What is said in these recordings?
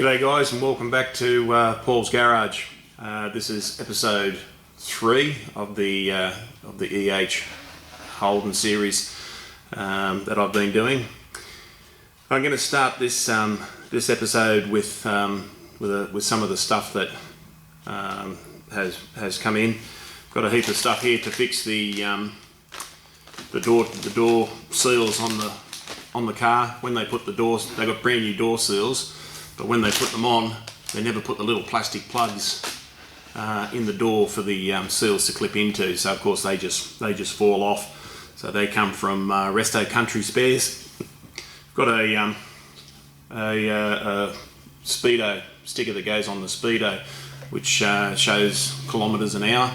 G'day guys, and welcome back to Paul's Garage. This is episode 3 of the EH Holden series that I've been doing. I'm going to start this this episode with some of the stuff that has come in. Got a heap of stuff here to fix the door seals on the car. When they put the doors, they got brand new door seals, but when they put them on, they never put the little plastic plugs in the door for the seals to clip into. So of course they just fall off. So they come from Resto Country Spares. Got a speedo sticker that goes on the speedo, which shows kilometres an hour,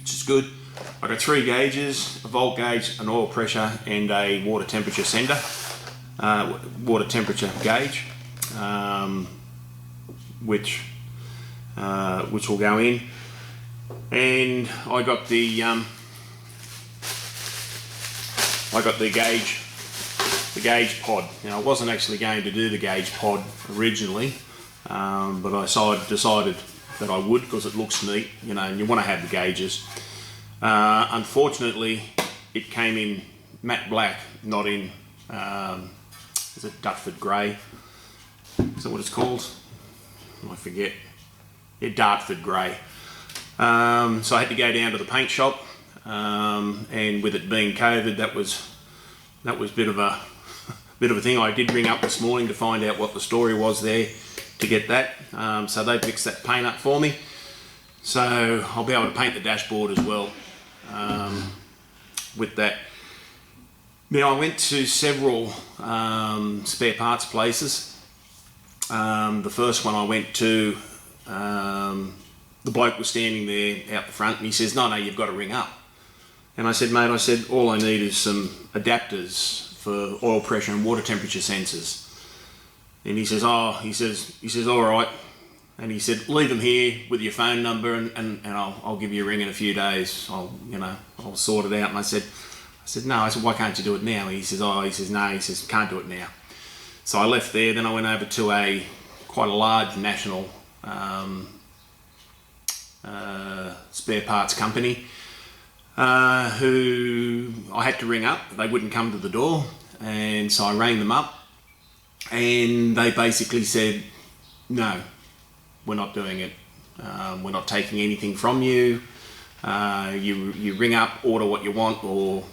which is good. I got 3 gauges: a volt gauge, an oil pressure, and a water temperature sender, water temperature gauge, which will go in. And I got the gauge pod. Now, I wasn't actually going to do the gauge pod originally, but I decided that I would because it looks neat, and you want to have the gauges. Unfortunately, it came in matte black, not in, is it Dartford grey? Is that what it's called? I forget. Yeah, Dartford grey. So I had to go down to the paint shop, and with it being COVID, that was a bit of a thing. I did ring up this morning to find out what the story was there to get that. So they fixed that paint up for me. So I'll be able to paint the dashboard as well with that. Now, I went to several spare parts places. The first one I went to, the bloke was standing there out the front and he says, no, you've got to ring up. And I said, mate, all I need is some adapters for oil pressure and water temperature sensors. And he says, all right. And he said, leave them here with your phone number, and I'll give you a ring in a few days. I'll sort it out. And I said, no. I said, why can't you do it now? He says, no. He says, can't do it now. So I left there. Then I went over to quite a large national spare parts company who I had to ring up. They wouldn't come to the door, and so I rang them up, and they basically said, no, we're not doing it. We're not taking anything from you. You ring up, order what you want, or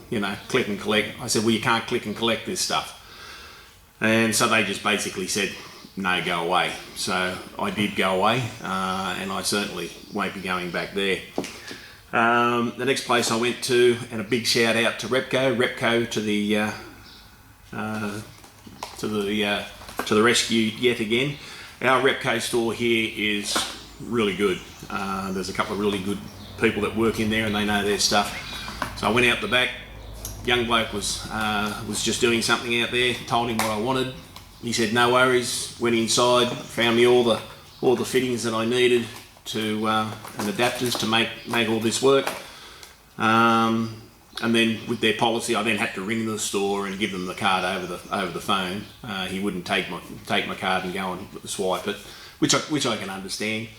click and collect. I said, well, you can't click and collect this stuff. And so they just basically said, no, go away. So I did go away, and I certainly won't be going back there. The next place I went to, and a big shout out to Repco to the rescue yet again. Our Repco store here is really good. There's a couple of really good people that work in there and they know their stuff. So I went out the back. Young bloke was just doing something out there. Told him what I wanted. He said no worries. Went inside, found me all the fittings that I needed to and adapters to make all this work. And then with their policy, I then had to ring the store and give them the card over the phone. He wouldn't take my card and go and swipe it, which I can understand.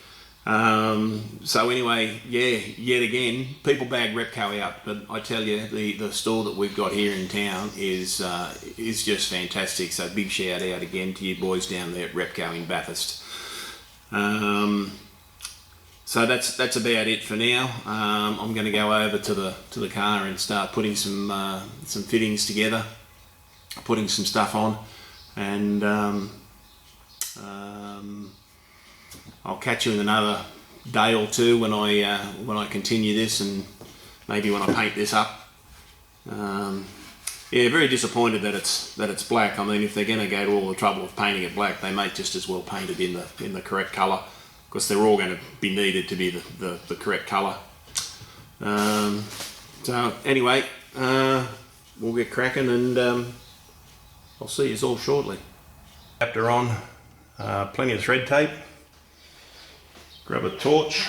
So anyway, yeah, yet again, people bag Repco out, but I tell you, the store that we've got here in town is just fantastic. So big shout out again to you boys down there at Repco in Bathurst. So that's about it for now. I'm going to go over to the car and start putting some fittings together, putting some stuff on, and I'll catch you in another day or two when I continue this, and maybe when I paint this up. Yeah, very disappointed that it's black. I mean, if they're going to go to all the trouble of painting it black, they may just as well paint it in the correct colour, because they're all going to be needed to be the correct colour. So anyway, we'll get cracking, and I'll see you all shortly. Chapter on, plenty of thread tape. Grab a torch,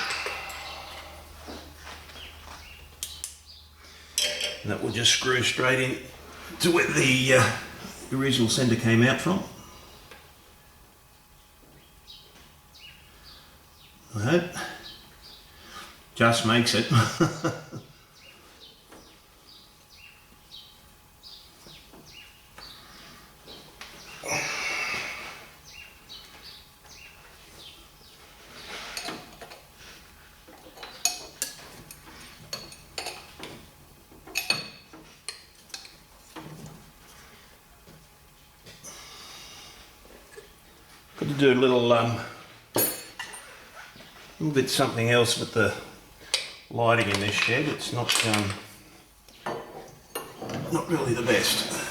and that will just screw straight in to where the original sender came out from. I hope. Just makes it. Got to do a little bit something else with the lighting in this shed. It's not really the best.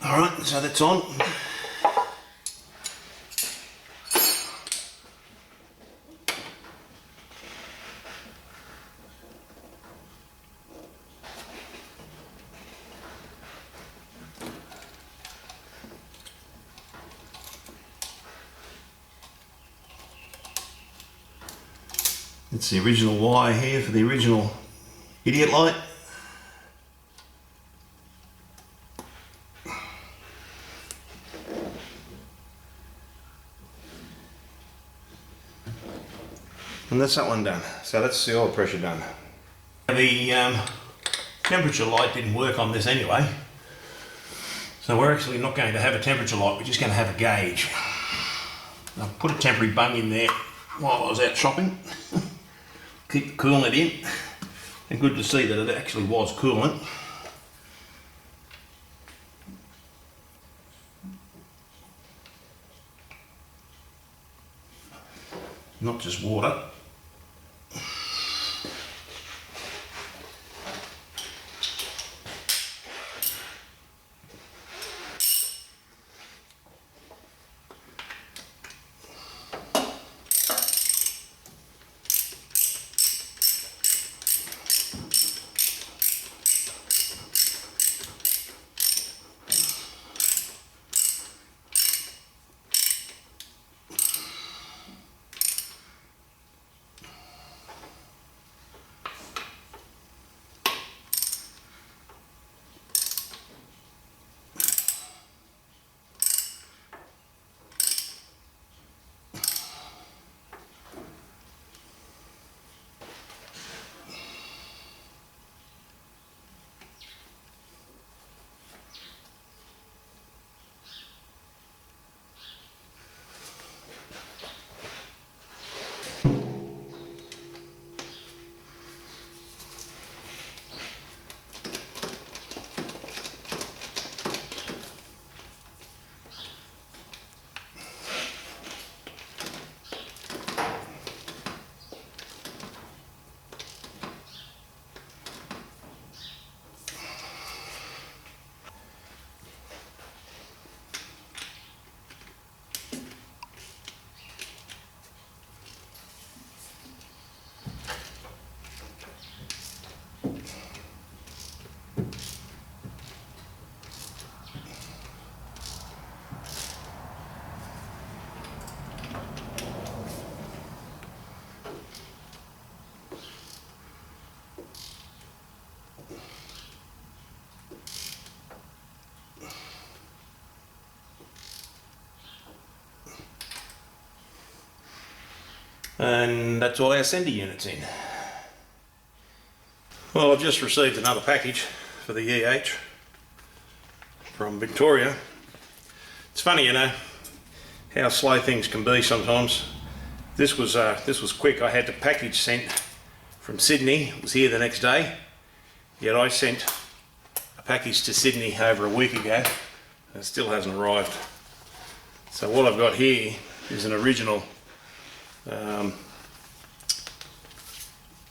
Alright, so that's on. It's the original wire here for the original idiot light. And that's that one done. So that's the oil pressure done. The temperature light didn't work on this anyway. So we're actually not going to have a temperature light, we're just going to have a gauge. I put a temporary bung in there while I was out shopping. Keep cooling it in. And good to see that it actually was coolant. Not just water. And that's all our sender units in. Well, I've just received another package for the EH from Victoria. It's funny, you know, how slow things can be sometimes. This was quick. I had the package sent from Sydney. It was here the next day. Yet I sent a package to Sydney over a week ago. It still hasn't arrived. So what I've got here is an original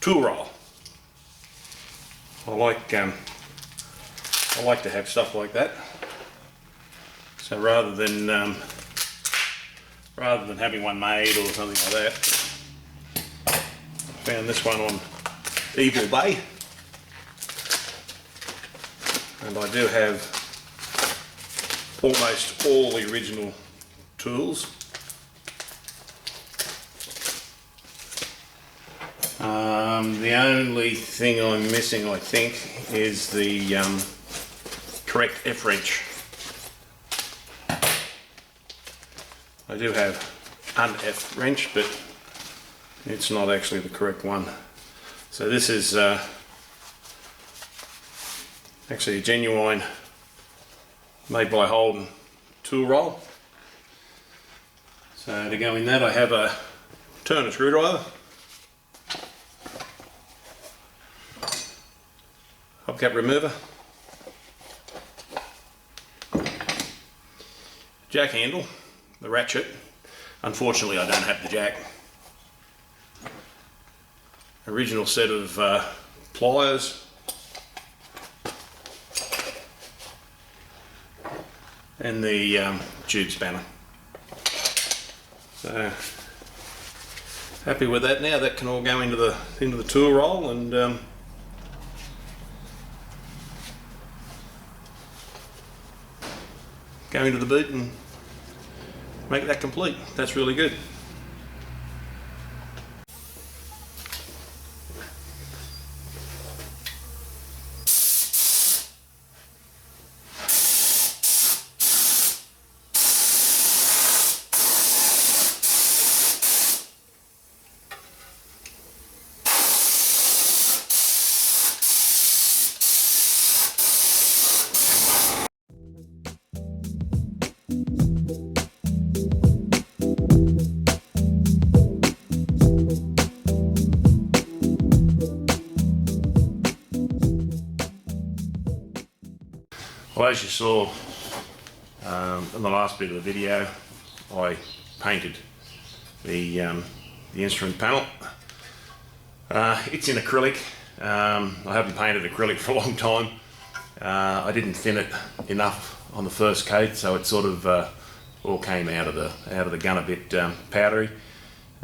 tool roll. I like to have stuff like that. So rather than having one made or something like that, I found this one on eBay, and I do have almost all the original tools. The only thing I'm missing, I think, is the correct F wrench. I do have an F wrench, but it's not actually the correct one. So this is actually a genuine made by Holden tool roll. So to go in that, I have a Turner screwdriver, hubcap remover, jack handle, the ratchet. Unfortunately, I don't have the jack. Original set of pliers, and the tube spanner. So happy with that now. That can all go into the tool roll and go into the boot and make that complete. That's really good. Well, as you saw in the last bit of the video, I painted the instrument panel. It's in acrylic. I haven't painted acrylic for a long time. I didn't thin it enough on the first coat, so it sort of all came out of the gun a bit powdery.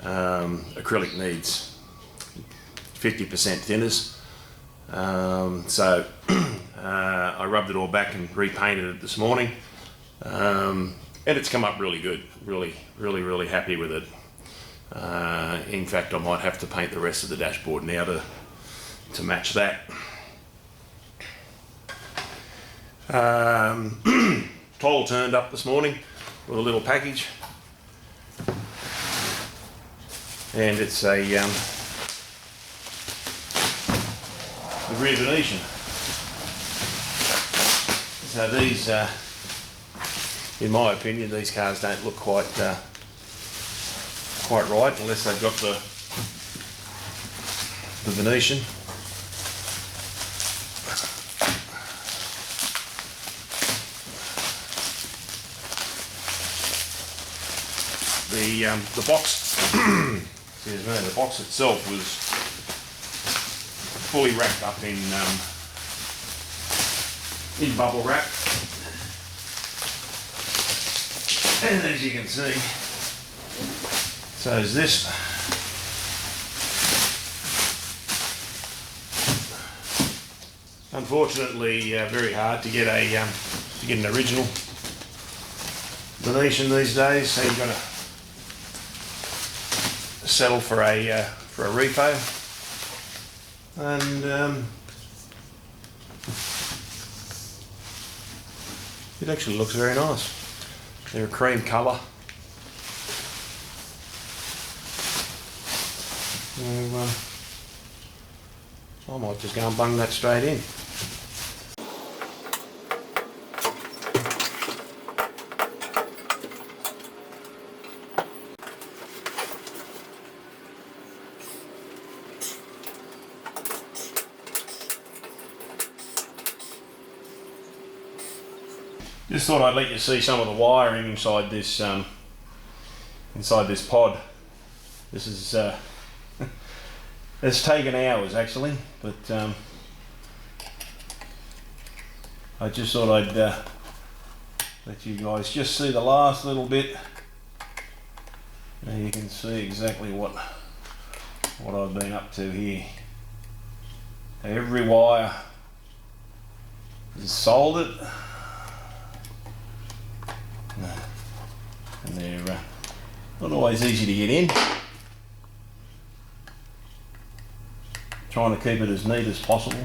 Acrylic needs 50% thinners, so I rubbed it all back and repainted it this morning, and it's come up really good. Really happy with it. In fact, I might have to paint the rest of the dashboard now to match that. Toll turned up this morning with a little package, and it's a the rear Venetian. So these, in my opinion, these cars don't look quite right unless they've got the Venetian. The box, excuse me, the box itself was fully wrapped up in bubble wrap, and as you can see, so is this. Unfortunately, very hard to get an original Venetian these days, so you've got to settle for a repo, and it actually looks very nice. They're a cream colour. So, I might just go and bung that straight in. Just thought I'd let you see some of the wiring inside this pod. This is it's taken hours actually, but I just thought I'd let you guys just see the last little bit. Now you can see exactly what I've been up to here. Every wire is soldered, and they're not always easy to get in. Trying to keep it as neat as possible.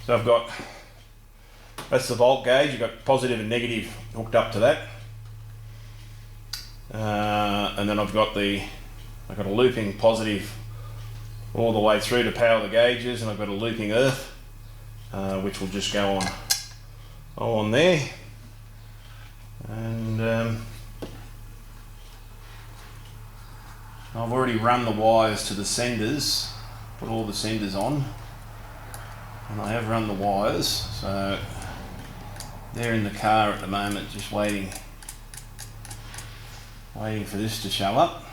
So I've got, that's the volt gauge, you've got positive and negative hooked up to that. And then I've got a looping positive all the way through to power the gauges, and I've got a looping earth, which will just go on there. And I've already run the wires to the senders, put all the senders on. And I have run the wires, so they're in the car at the moment, just waiting for this to show up.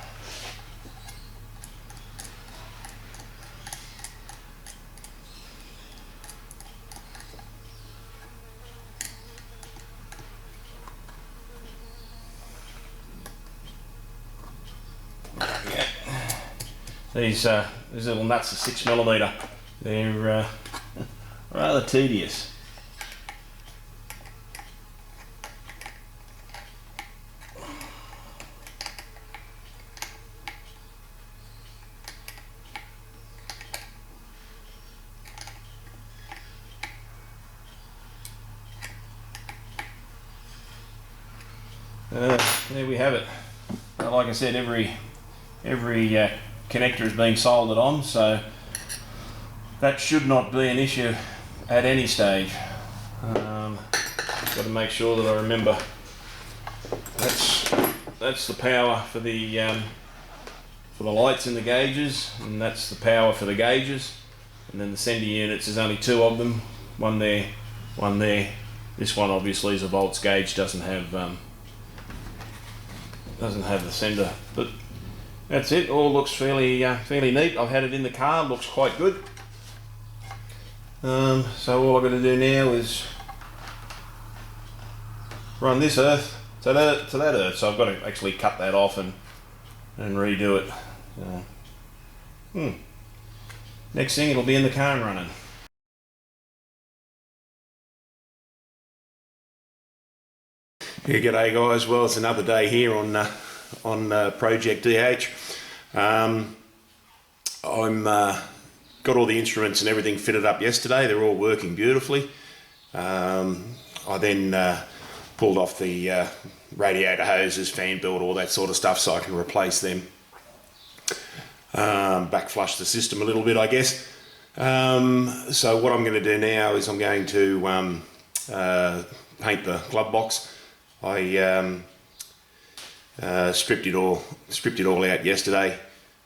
Yeah. These little nuts are 6mm. They're rather tedious. There we have it. Like I said, every connector is being soldered on, so that should not be an issue at any stage. Got to make sure that I remember that's the power for the lights in the gauges, and that's the power for the gauges, and then the sender units, there's only two of them, one there, one there. This one obviously is a volts gauge, doesn't have the sender, but that's it. All looks fairly neat. I've had it in the car, looks quite good. So all I've got to do now is run this earth to that earth. So I've got to actually cut that off and redo it. Next thing, it'll be in the car and running. Yeah, g'day guys. Well, it's another day here on Project EH. I'm got all the instruments and everything fitted up yesterday. They're all working beautifully. I then pulled off the radiator hoses, fan belt, all that sort of stuff, so I can replace them. Back flush the system a little bit, I guess. So what I'm going to do now is I'm going to paint the glove box. I stripped it all out yesterday.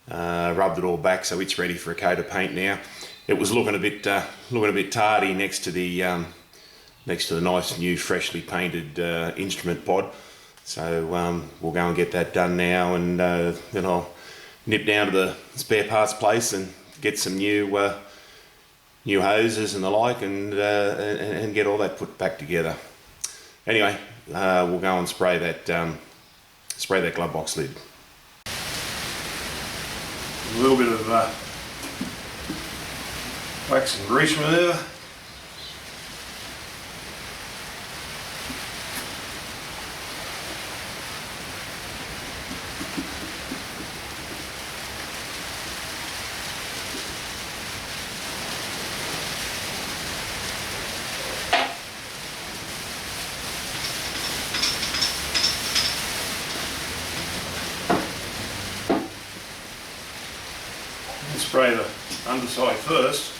Rubbed it all back, so it's ready for a coat of paint now. It was looking a bit tardy next to the nice new freshly painted instrument pod. So we'll go and get that done now, and then I'll nip down to the spare parts place and get some new hoses and the like, and get all that put back together. Anyway, we'll go and spray that glove box lid. A little bit of wax and grease remover. spray the underside first.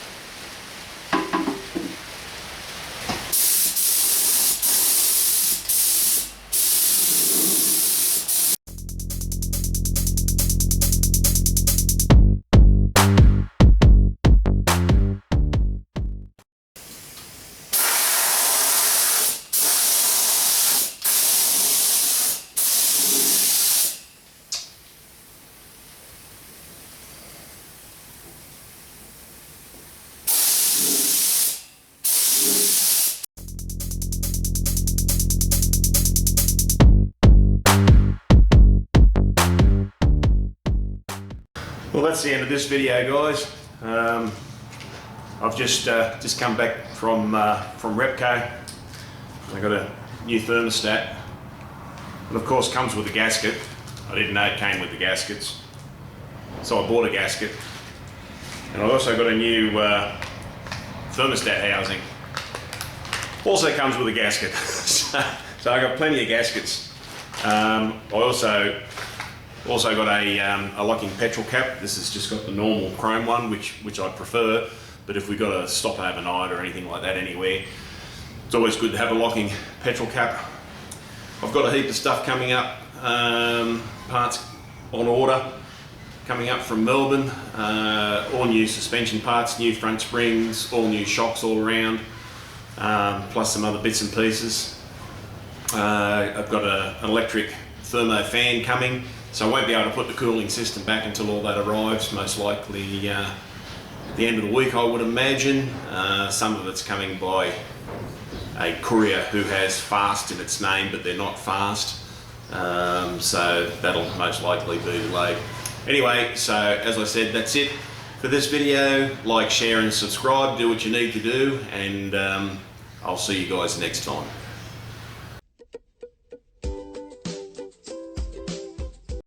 Well, that's the end of this video, guys. I've just come back from Repco. I got a new thermostat. It of course comes with a gasket. I didn't know it came with the gaskets, so I bought a gasket. And I also got a new thermostat housing. Also comes with a gasket. So I got plenty of gaskets. I also got a locking petrol cap. This has just got the normal chrome one, which I prefer, but if we got to stop overnight or anything like that anywhere, it's always good to have a locking petrol cap. I've got a heap of stuff coming up, parts on order coming up from Melbourne, all new suspension parts, new front springs, all new shocks all around, plus some other bits and pieces. I've got an electric thermo fan coming. So I won't be able to put the cooling system back until all that arrives, most likely at the end of the week, I would imagine. Some of it's coming by a courier who has fast in its name, but they're not fast. So that'll most likely be delayed. Anyway, so as I said, that's it for this video. Like, share and subscribe, do what you need to do, and I'll see you guys next time.